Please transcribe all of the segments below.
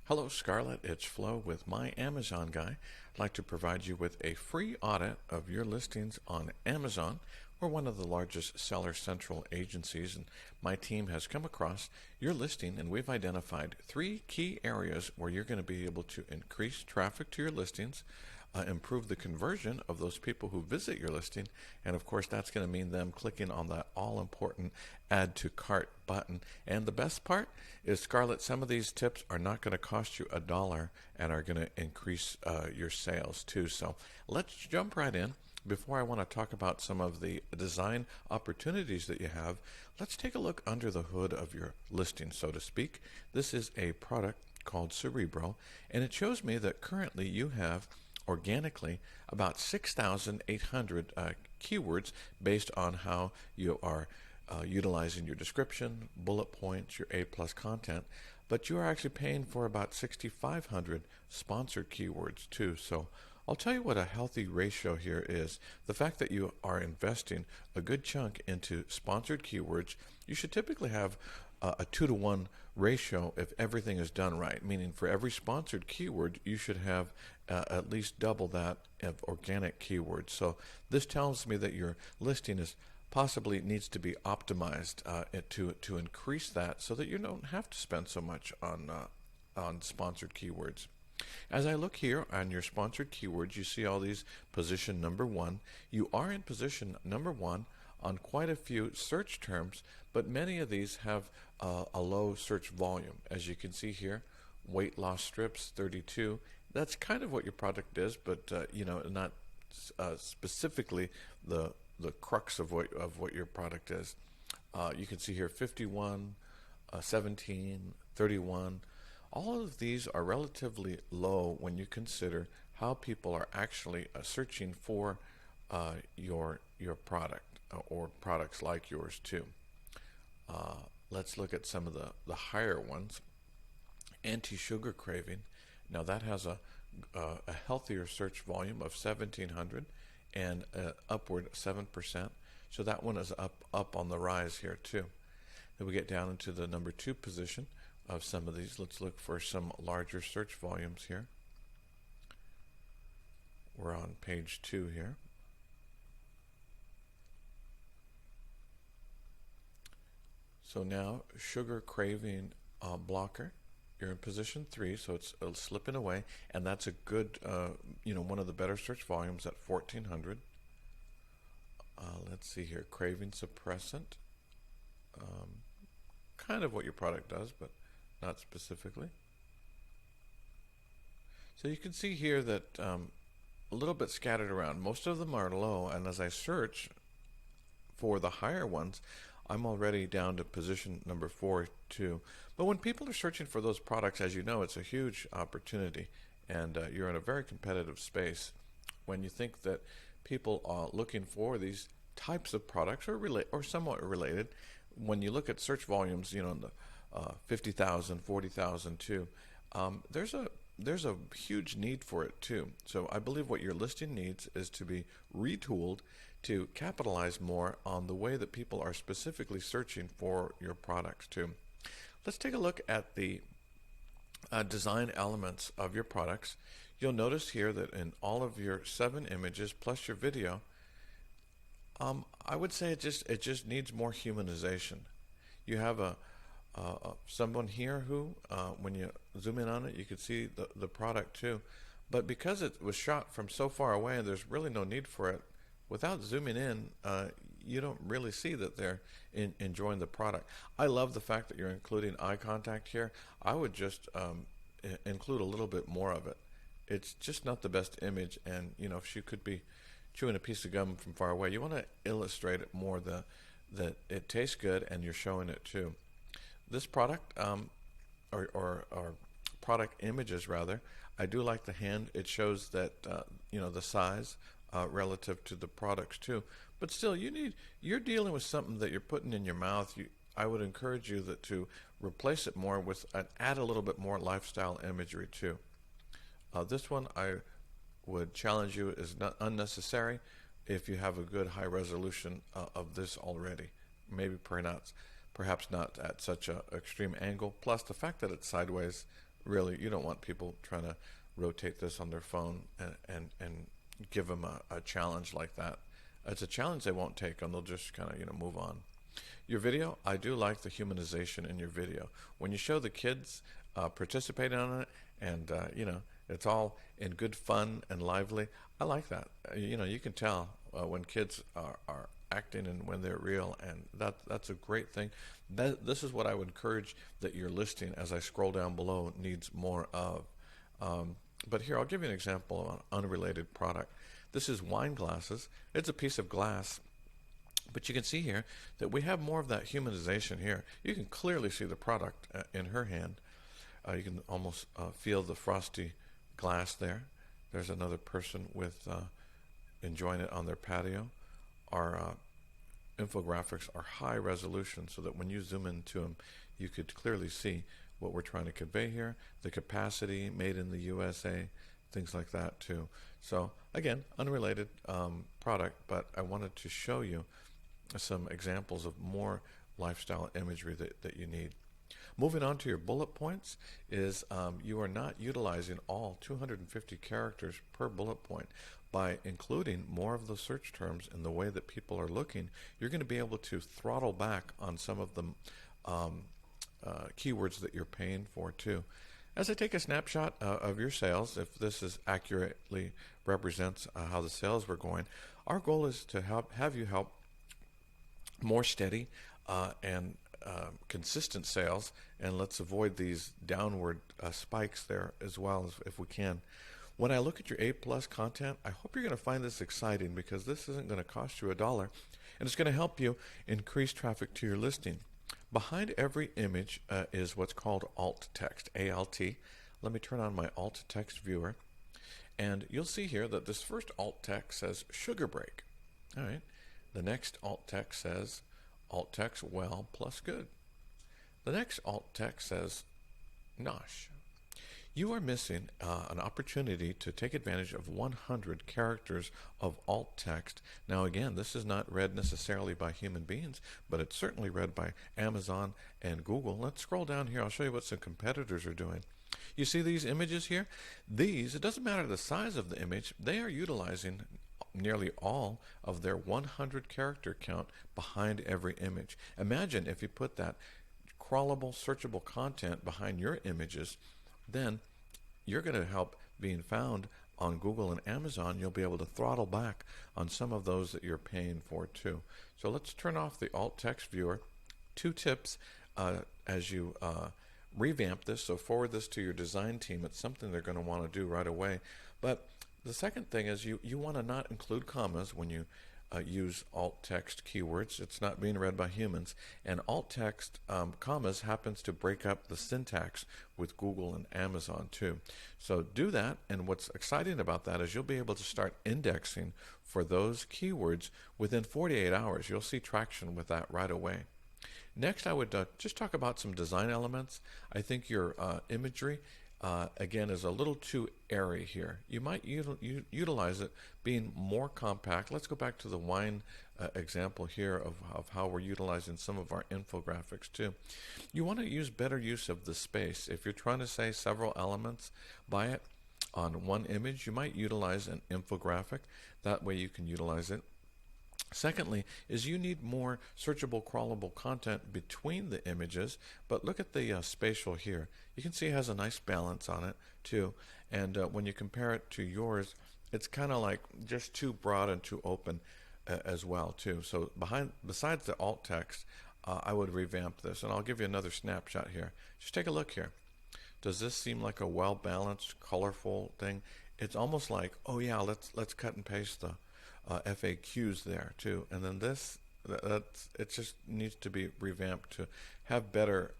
Hello Scarlett, it's Flo with My Amazon Guy. I'd like to provide you with a free audit of your listings on Amazon. We're one of the largest Seller Central agencies, and my team has come across your listing, and we've identified 3 key areas where you're going to be able to increase traffic to your listings, improve the conversion of those people who visit your listing, and of course that's going to mean them clicking on that all-important add to cart button. And the best part is, Scarlett, some of these tips are not going to cost you $1 and are going to increase your sales too. So let's jump right in. Before I want to talk about some of the design opportunities that you have, let's take a look under the hood of your listing, so to speak. This is a product called Sugarbreak, and it shows me that currently you have organically about 6,800 keywords based on how you are utilizing your description, bullet points, your A+ content, but you are actually paying for about 6,500 sponsored keywords too. So I'll tell you what a healthy ratio here is. The fact that you are investing a good chunk into sponsored keywords, you should typically have a 2-to-1 ratio if everything is done right, meaning for every sponsored keyword you should have at least double that of organic keywords. So this tells me that your listing is possibly needs to be optimized to increase that, so that you don't have to spend so much on sponsored keywords. As I look here on your sponsored keywords, you see all these position number 1. You are in position number 1 on quite a few search terms, but many of these have a low search volume. As you can see here, weight loss strips 32. That's kind of what your product is, but not specifically the crux of what your product is. You can see here 51, 17, 31. All of these are relatively low when you consider how people are actually searching for your product or products like yours too. Let's look at some of the higher ones. Anti-sugar craving. Now that has a healthier search volume of 1,700 and upward 7%. So that one is up on the rise here too. Then we get down into the number 2 position of some of these. Let's look for some larger search volumes here. We're on page 2 here. So now, sugar craving blocker, you're in position 3, so it's slipping away, and that's a good, one of the better search volumes at 1,400. Let's see here, craving suppressant, kind of what your product does, but not specifically. So you can see here that a little bit scattered around. Most of them are low, and as I search for the higher ones, I'm already down to position number 4 too. But when people are searching for those products, as you know, it's a huge opportunity, and you're in a very competitive space. When you think that people are looking for these types of products or somewhat related, when you look at search volumes, in the 50,000, 40,000 too, there's a huge need for it too. So I believe what your listing needs is to be retooled to capitalize more on the way that people are specifically searching for your products too. Let's take a look at the design elements of your products. You'll notice here that in all of your 7 images plus your video, I would say it just needs more humanization. You have someone here who, when you zoom in on it, you can see the product too. But because it was shot from so far away and there's really no need for it, without zooming in, you don't really see that they're enjoying the product. I love the fact that you're including eye contact here. I would just include a little bit more of it. It's just not the best image, and if she could be chewing a piece of gum from far away, you want to illustrate it more that it tastes good and you're showing it too. This product, or product images rather, I do like the hand. It shows that the size relative to the products too. But still, you're dealing with something that you're putting in your mouth. I would encourage you to replace it more with add a little bit more lifestyle imagery too. This one I would challenge you is not unnecessary if you have a good high resolution of this already. Maybe perhaps not at such an extreme angle. Plus the fact that it's sideways really, you don't want people trying to rotate this on their phone and give them a challenge like that. It's a challenge they won't take, and they'll just kind of, move on. Your video, I do like the humanization in your video. When you show the kids participating on it, and it's all in good fun and lively, I like that. You can tell when kids are acting and when they're real, and that's a great thing. This is what I would encourage that your listing, as I scroll down below, needs more of. But here, I'll give you an example of an unrelated product. This is wine glasses. It's a piece of glass. But you can see here that we have more of that humanization here. You can clearly see the product in her hand. You can almost feel the frosty glass there. There's another person with enjoying it on their patio. Our infographics are high resolution so that when you zoom into them, you could clearly see what we're trying to convey here, the capacity, made in the USA, things like that too. So again, unrelated product, but I wanted to show you some examples of more lifestyle imagery that you need. Moving on to your bullet points is you are not utilizing all 250 characters per bullet point. By including more of the search terms in the way that people are looking, you're going to be able to throttle back on some of the keywords that you're paying for too. As I take a snapshot of your sales, if this is accurately represents how the sales were going, our goal is to have you help more steady and consistent sales, and let's avoid these downward spikes there as well as if we can. When I look at your A+ content, I hope you're going to find this exciting, because this isn't going to cost you $1, and it's going to help you increase traffic to your listing. Behind every image is what's called alt text, A-L-T. Let me turn on my alt text viewer, and you'll see here that this first alt text says Sugarbreak. All right. The next alt text says alt text well plus good. The next alt text says Nosh. You are missing an opportunity to take advantage of 100 characters of alt text. Now again, this is not read necessarily by human beings, but it's certainly read by Amazon and Google. Let's scroll down here. I'll show you what some competitors are doing. You see these images here? These, it doesn't matter the size of the image, they are utilizing nearly all of their 100 character count behind every image. Imagine if you put that crawlable, searchable content behind your images, then you're going to help being found on Google and Amazon. You'll be able to throttle back on some of those that you're paying for too. So let's turn off the alt text viewer. 2 tips as you revamp this, so forward this to your design team. It's something they're going to want to do right away. But the second thing is you want to not include commas when you use alt text keywords. It's not being read by humans. And alt text commas happens to break up the syntax with Google and Amazon too. So do that, and what's exciting about that is you'll be able to start indexing for those keywords within 48 hours. You'll see traction with that right away. Next, I would just talk about some design elements. I think your imagery again is a little too airy here. You might utilize it being more compact. Let's go back to the wine example here of how we're utilizing some of our infographics too. You want to use better use of the space. If you're trying to say several elements by it on one image, you might utilize an infographic. That way you can utilize it. Secondly, is you need more searchable, crawlable content between the images, but look at the spatial here. You can see it has a nice balance on it too, and when you compare it to yours, it's kind of like just too broad and too open as well too. So besides the alt text, I would revamp this, and I'll give you another snapshot here. Just take a look here. Does this seem like a well-balanced, colorful thing? It's almost like, oh yeah, let's cut and paste the FAQs there too, and then this it just needs to be revamped to have better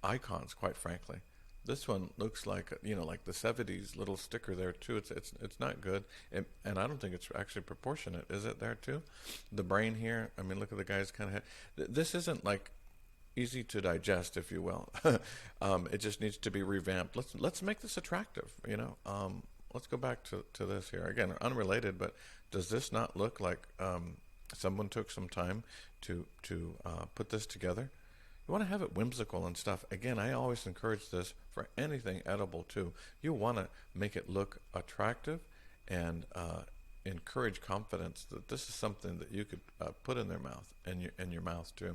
icons. Quite frankly, this one looks like like the 70s little sticker there too. It's not good, and I don't think it's actually proportionate. Is it there too? The brain here. I mean, look at the guy's kind of head. This isn't like easy to digest, if you will. It just needs to be revamped. Let's make this attractive. Let's go back to this here. Again, unrelated, but does this not look like someone took some time to put this together? You want to have it whimsical and stuff. Again, I always encourage this for anything edible too. You want to make it look attractive and encourage confidence that this is something that you could put in their mouth and your mouth too.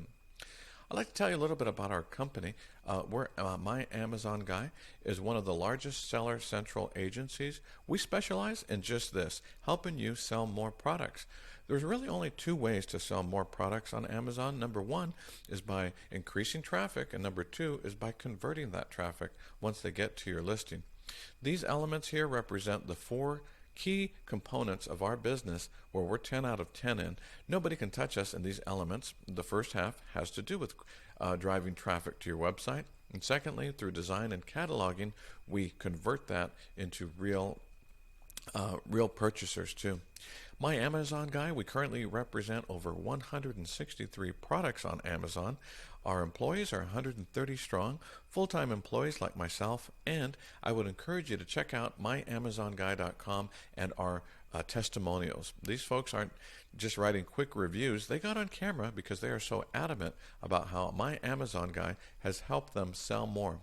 I'd like to tell you a little bit about our company. My Amazon Guy is one of the largest Seller Central agencies. We specialize in just this, helping you sell more products. There's really only two ways to sell more products on Amazon. Number one is by increasing traffic, and number two is by converting that traffic once they get to your listing. These elements here represent the four key components of our business where we're 10 out of 10 in. Nobody can touch us in these elements. The first half has to do with driving traffic to your website. And secondly, through design and cataloging, we convert that into real purchasers too. My Amazon Guy, we currently represent over 163 products on Amazon. Our employees are 130 strong, full-time employees like myself, and I would encourage you to check out myamazonguy.com and our testimonials. These folks aren't just writing quick reviews. They got on camera because they are so adamant about how My Amazon Guy has helped them sell more.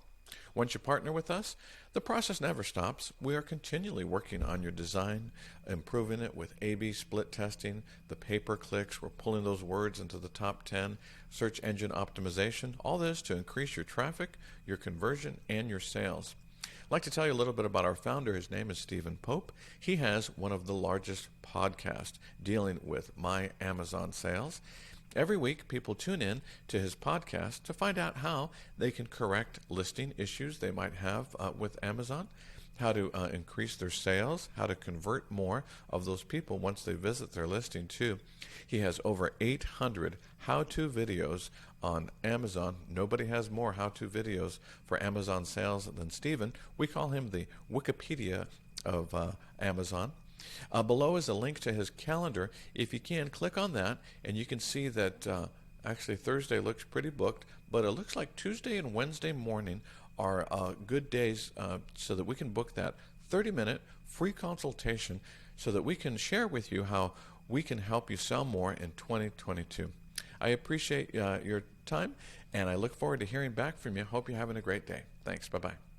Once you partner with us, the process never stops. We are continually working on your design, improving it with A/B split testing, the pay-per-clicks, we're pulling those words into the top 10, search engine optimization, all this to increase your traffic, your conversion, and your sales. I'd like to tell you a little bit about our founder. His name is Stephen Pope. He has one of the largest podcasts dealing with My Amazon sales. Every week, people tune in to his podcast to find out how they can correct listing issues they might have with Amazon, how to increase their sales, how to convert more of those people once they visit their listing too. He has over 800 how-to videos on Amazon. Nobody has more how-to videos for Amazon sales than Stephen. We call him the Wikipedia of Amazon. Below is a link to his calendar. If you can, click on that, and you can see that actually Thursday looks pretty booked, but it looks like Tuesday and Wednesday morning are good days so that we can book that 30-minute free consultation so that we can share with you how we can help you sell more in 2022. I appreciate your time, and I look forward to hearing back from you. Hope you're having a great day. Thanks. Bye-bye.